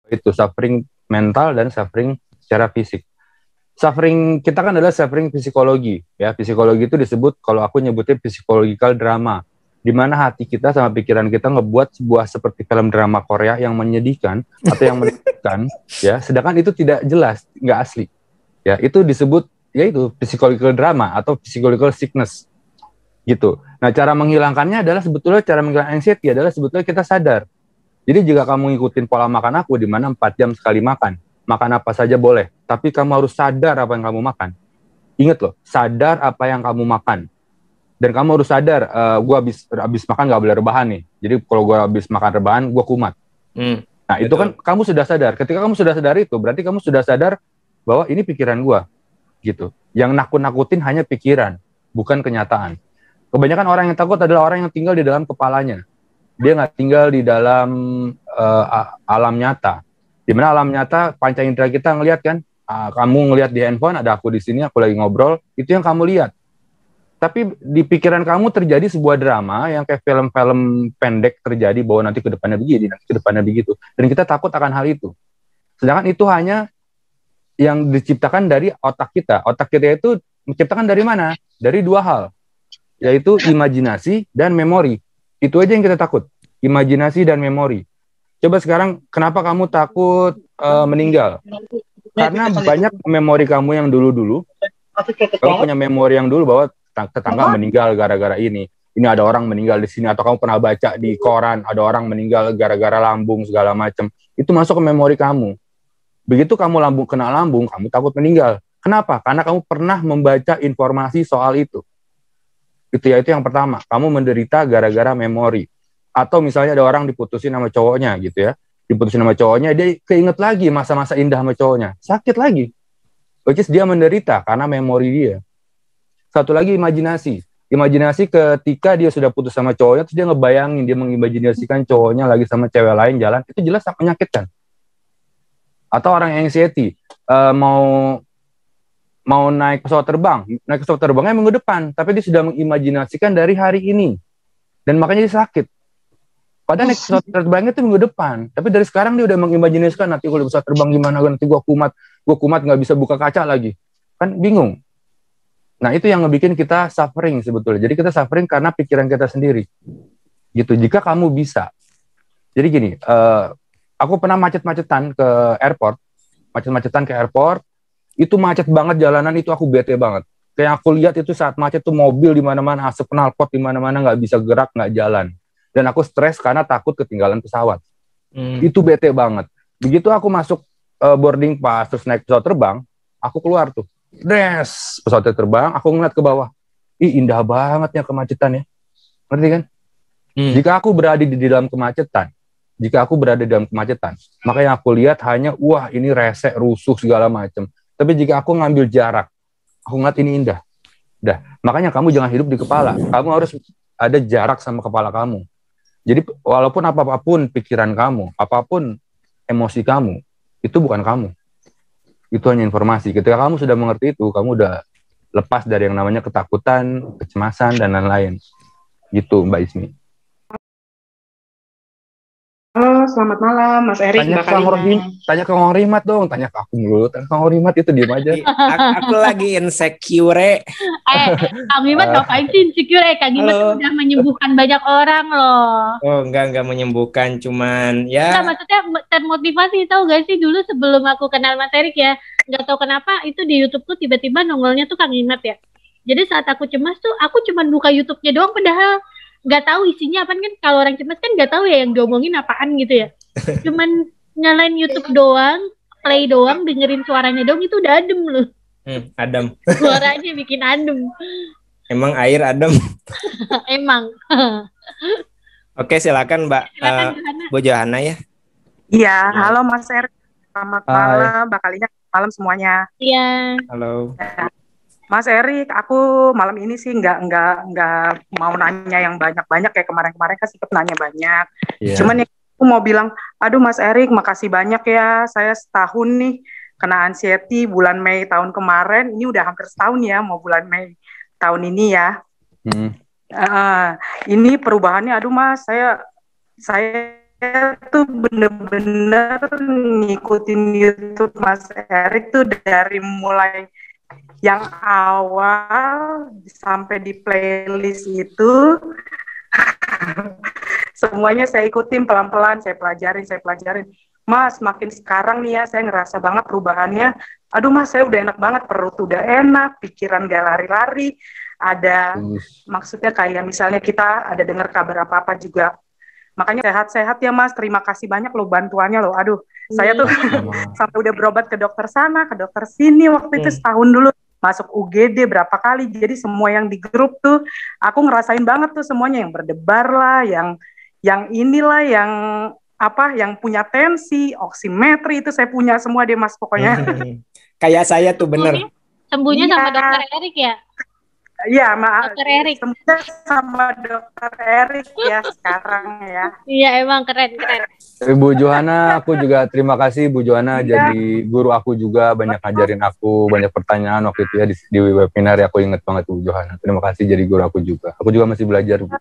Itu suffering mental dan suffering secara fisik. Suffering kita kan adalah suffering psikologi, ya. Psikologi itu disebut, kalau aku nyebutnya psychological drama, di mana hati kita sama pikiran kita ngebuat sebuah seperti film drama Korea yang menyedihkan atau yang menakutkan, ya. Sedangkan itu tidak jelas, nggak asli, ya. Itu disebut, yaitu psychological drama atau psychological sickness, gitu. Nah, cara menghilangkannya adalah sebetulnya, cara menghilangkan anxiety adalah sebetulnya kita sadar. Jadi jika kamu ngikutin pola makan aku, di mana 4 jam sekali makan apa saja boleh, tapi kamu harus sadar apa yang kamu makan. Ingat loh, sadar apa yang kamu makan. Dan kamu harus sadar, gue habis makan gak boleh rebahan nih. Jadi kalau gue habis makan rebahan, gue kumat. Nah, itu kan kamu sudah sadar. Ketika kamu sudah sadar itu, berarti kamu sudah sadar bahwa ini pikiran gue, gitu. Yang nakut-nakutin hanya pikiran, bukan kenyataan. Kebanyakan orang yang takut adalah orang yang tinggal di dalam kepalanya. Dia nggak tinggal di dalam alam nyata. Di mana alam nyata, panca indera kita ngelihat kan, kamu ngelihat di handphone, ada aku di sini, aku lagi ngobrol, itu yang kamu lihat. Tapi di pikiran kamu terjadi sebuah drama yang kayak film-film pendek terjadi, bahwa nanti ke depannya begini, nanti ke depannya begitu. Dan kita takut akan hal itu. Sedangkan itu hanya yang diciptakan dari otak kita. Otak kita itu menciptakan dari mana? Dari dua hal, yaitu imajinasi dan memori. Itu aja yang kita takut, imajinasi dan memori. Coba sekarang, kenapa kamu takut meninggal? Karena banyak memori kamu yang dulu-dulu. Kamu punya memori yang dulu bahwa tetangga meninggal gara-gara ini. Ini ada orang meninggal di sini. Atau kamu pernah baca di koran, ada orang meninggal gara-gara lambung, segala macam. Itu masuk ke memori kamu. Begitu kamu kena lambung, kamu takut meninggal. Kenapa? Karena kamu pernah membaca informasi soal itu. Itu yang pertama. Kamu menderita gara-gara memori. Atau misalnya ada orang diputusin sama cowoknya gitu ya. Diputusin sama cowoknya, dia keinget lagi masa-masa indah sama cowoknya. Sakit lagi. Which is dia menderita karena memori dia. Satu lagi imajinasi. Imajinasi ketika dia sudah putus sama cowoknya, terus dia ngebayangin, dia mengimajinasikan cowoknya lagi sama cewek lain jalan. Itu jelas sangat menyakitkan. Atau orang yang anxiety, mau naik pesawat terbang. Naik pesawat terbangnya minggu depan, tapi dia sudah mengimajinasikan dari hari ini. Dan makanya dia sakit. Padahal naik pesawat terbangnya itu minggu depan. Tapi dari sekarang dia udah mengimajinasikan, nanti kalau pesawat terbang gimana, nanti gue kumat nggak bisa buka kaca lagi. Kan bingung. Nah, itu yang ngebikin kita suffering sebetulnya. Jadi kita suffering karena pikiran kita sendiri. Gitu. Jika kamu bisa. Jadi gini, aku pernah macet-macetan ke airport. Itu macet banget jalanan, itu aku bete banget. Kayak aku lihat itu saat macet tuh mobil di mana-mana, asap knalpot di mana-mana, nggak bisa gerak, nggak jalan. Dan aku stres karena takut ketinggalan pesawat. Itu bete banget. Begitu aku masuk boarding pass, terus naik pesawat terbang, aku keluar tuh. Pesawatnya terbang, aku ngeliat ke bawah. Ih, indah banget ya kemacetan ya. Ngerti kan? Jika aku berada di dalam kemacetan, maka yang aku lihat hanya, wah ini resek, rusuh, segala macam. Tapi jika aku ngambil jarak, aku ngeliat ini indah. Makanya kamu jangan hidup di kepala. Kamu harus ada jarak sama kepala kamu. Jadi walaupun apapun pikiran kamu, apapun emosi kamu, itu bukan kamu. Itu hanya informasi. Ketika kamu sudah mengerti itu, kamu udah lepas dari yang namanya ketakutan, kecemasan, dan lain-lain. Gitu, Mbak Ismi. Halo, selamat malam, Mas Erik. Tanya ke Kang Rimat dong. Tanya ke aku dulu. Tanya ke Kang Rimat, itu diem aja. Aku lagi insecure. Kang Rimat ngapain sih insecure? Kang Rimat udah menyembuhkan banyak orang loh. Oh, enggak menyembuhkan, cuman ya. Nah, maksudnya termotivasi, tahu gak sih dulu sebelum aku kenal Mas Erik ya, nggak tahu kenapa itu di YouTube tuh tiba-tiba nongolnya tuh Kang Rimat ya. Jadi saat aku cemas tuh aku cuma buka YouTube-nya doang, padahal nggak tahu isinya apa kan. Kalau orang cemas kan nggak tahu ya yang diomongin apaan gitu ya. Cuman nyalain YouTube doang, play doang, dengerin suaranya doang, itu udah adem loh. Adem. Suaranya bikin adem. Emang air adem. Emang. Oke, silakan Mbak Bu Johana ya. Iya, halo Mas Erik. Selamat malam, bakalinya malam semuanya. Iya. Halo. Ya. Mas Erik, aku malam ini sih nggak mau nanya yang banyak-banyak kayak kemarin-kemarin kan sempat nanya banyak. Yeah. Cuman yang aku mau bilang, aduh Mas Erik, makasih banyak ya. Saya setahun nih kena anxiety bulan Mei tahun kemarin. Ini udah hampir setahun ya, mau bulan Mei tahun ini ya. Ini perubahannya, aduh Mas, saya tuh bener-bener ngikutin YouTube Mas Erik tuh dari mulai yang awal sampai di playlist itu. Semuanya saya ikutin pelan-pelan, saya pelajarin. Mas, makin sekarang nih ya, saya ngerasa banget perubahannya. Aduh Mas, saya udah enak banget, perut udah enak, pikiran gak lari-lari. Ada, maksudnya kayak misalnya kita ada dengar kabar apa-apa juga. Makanya sehat-sehat ya Mas, terima kasih banyak loh bantuannya loh. Aduh, saya tuh sampai udah berobat ke dokter sana, ke dokter sini, waktu itu setahun dulu. Masuk UGD berapa kali, jadi semua yang di grup tuh, aku ngerasain banget tuh semuanya, yang berdebar lah, yang inilah, yang apa, yang punya tensi, oximetri itu saya punya semua deh Mas pokoknya. Kayak saya tuh bener. Sembuhnya sama dokter Erik ya? Iya, Dokter Erik. Sembuhnya sama dokter Erik ya sekarang ya. Iya emang keren. Ibu Johana, aku juga terima kasih Bu Johana jadi guru aku juga, banyak ngajarin aku, banyak pertanyaan waktu itu ya di webinar ya, aku inget banget Bu Johana. Terima kasih jadi guru aku juga. Aku juga masih belajar Bu.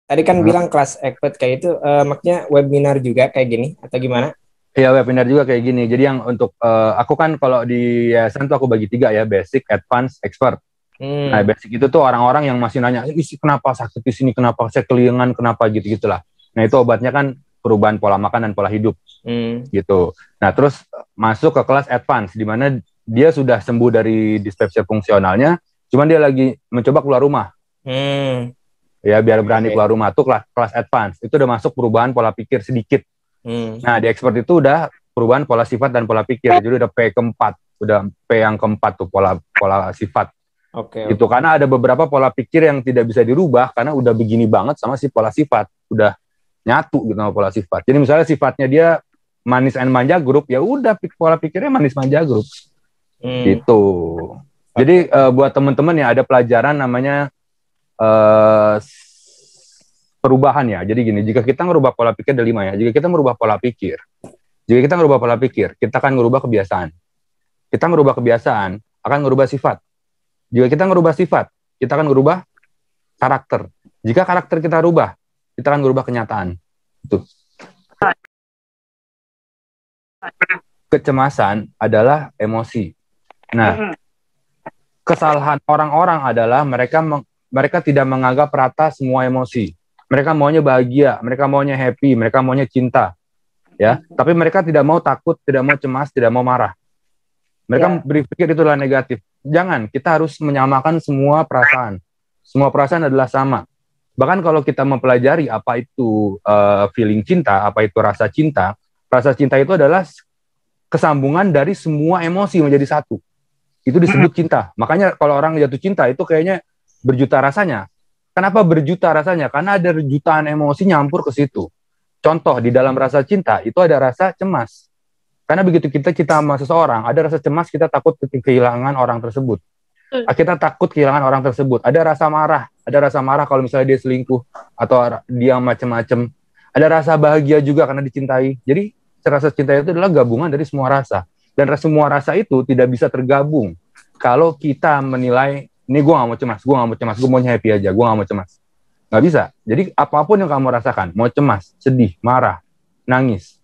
Tadi kan bilang kelas expert kayak itu, maksudnya webinar juga kayak gini atau gimana? Iya, webinar juga kayak gini. Jadi yang untuk aku kan kalau di yayasan tuh aku bagi 3 ya, basic, advance, expert. Nah, basic itu tuh orang-orang yang masih nanya, kenapa sakit di sini, kenapa saya kelingan, kenapa gitu-gitulah. Nah, itu obatnya kan perubahan pola makan dan pola hidup. Gitu. Nah, terus masuk ke kelas advance di mana dia sudah sembuh dari dispepsia fungsionalnya, cuman dia lagi mencoba keluar rumah. Ya, biar berani keluar rumah tuh kelas advance. Itu udah masuk perubahan pola pikir sedikit. Nah, di expert itu udah perubahan pola sifat dan pola pikir. Jadi udah P keempat, udah P yang keempat tuh pola sifat. Itu karena ada beberapa pola pikir yang tidak bisa dirubah karena udah begini banget sama si pola sifat, udah nyatu gitu sama pola sifat. Jadi misalnya sifatnya dia manis and manja grup, ya udah pola pikirnya manis manja grup. Gitu. Jadi buat teman-teman ya ada pelajaran namanya perubahan ya. Jadi gini, jika kita merubah pola pikir ada 5 ya. Jika kita merubah pola pikir, kita akan merubah kebiasaan. Kita merubah kebiasaan akan merubah sifat. Jika kita merubah sifat, kita akan merubah karakter. Jika karakter kita rubah, kita akan merubah kenyataan. Itu. Kecemasan adalah emosi. Nah, kesalahan orang-orang adalah mereka tidak menganggap rata semua emosi. Mereka maunya bahagia, mereka maunya happy, mereka maunya cinta, ya. Tapi mereka tidak mau takut, tidak mau cemas, tidak mau marah. Mereka berpikir itulah negatif. Jangan, kita harus menyamakan semua perasaan. Semua perasaan adalah sama. Bahkan kalau kita mempelajari apa itu feeling cinta, apa itu rasa cinta itu adalah kesambungan dari semua emosi menjadi satu. Itu disebut cinta. Makanya kalau orang jatuh cinta itu kayaknya berjuta rasanya. Kenapa berjuta rasanya? Karena ada jutaan emosi nyampur ke situ. Contoh, di dalam rasa cinta, itu ada rasa cemas. Karena begitu kita sama seseorang, ada rasa cemas, kita takut kehilangan orang tersebut. Kita takut kehilangan orang tersebut. Ada rasa marah kalau misalnya dia selingkuh, atau dia macam-macam. Ada rasa bahagia juga karena dicintai. Jadi, rasa cinta itu adalah gabungan dari semua rasa. Dan semua rasa itu tidak bisa tergabung. Kalau kita menilai, ini gue gak mau cemas, gue maunya happy aja, gue gak mau cemas. Gak bisa. Jadi apapun yang kamu rasakan, mau cemas, sedih, marah, nangis,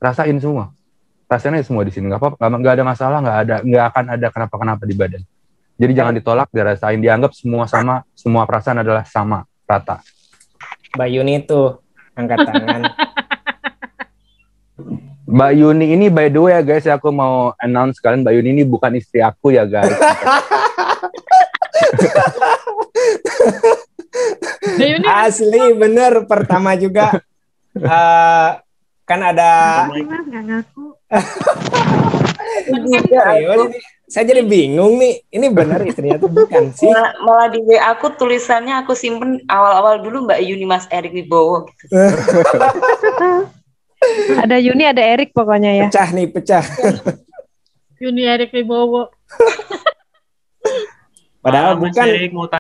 rasain semua. Rasainnya semua di sini. Gak ada masalah, gak akan ada kenapa-kenapa di badan. Jadi jangan ditolak, dirasain, dianggap semua sama, semua perasaan adalah sama, rata. Mbak Yuni tuh, angkat tangan. Mbak Yuni ini by the way ya guys, aku mau announce kalian, Mbak Yuni ini bukan istri aku ya guys. Asli bener, pertama juga kan ada Nggak ngaku. Saya jadi bingung nih, ini benar istrinya tuh bukan sih? Malah di WA aku tulisannya aku simpen awal-awal dulu Mbak Yuni Mas Erik Wibowo gitu. Ada Yuni, ada Erik pokoknya ya. Pecah. Yuni Erik Wibowo. Padahal bukan.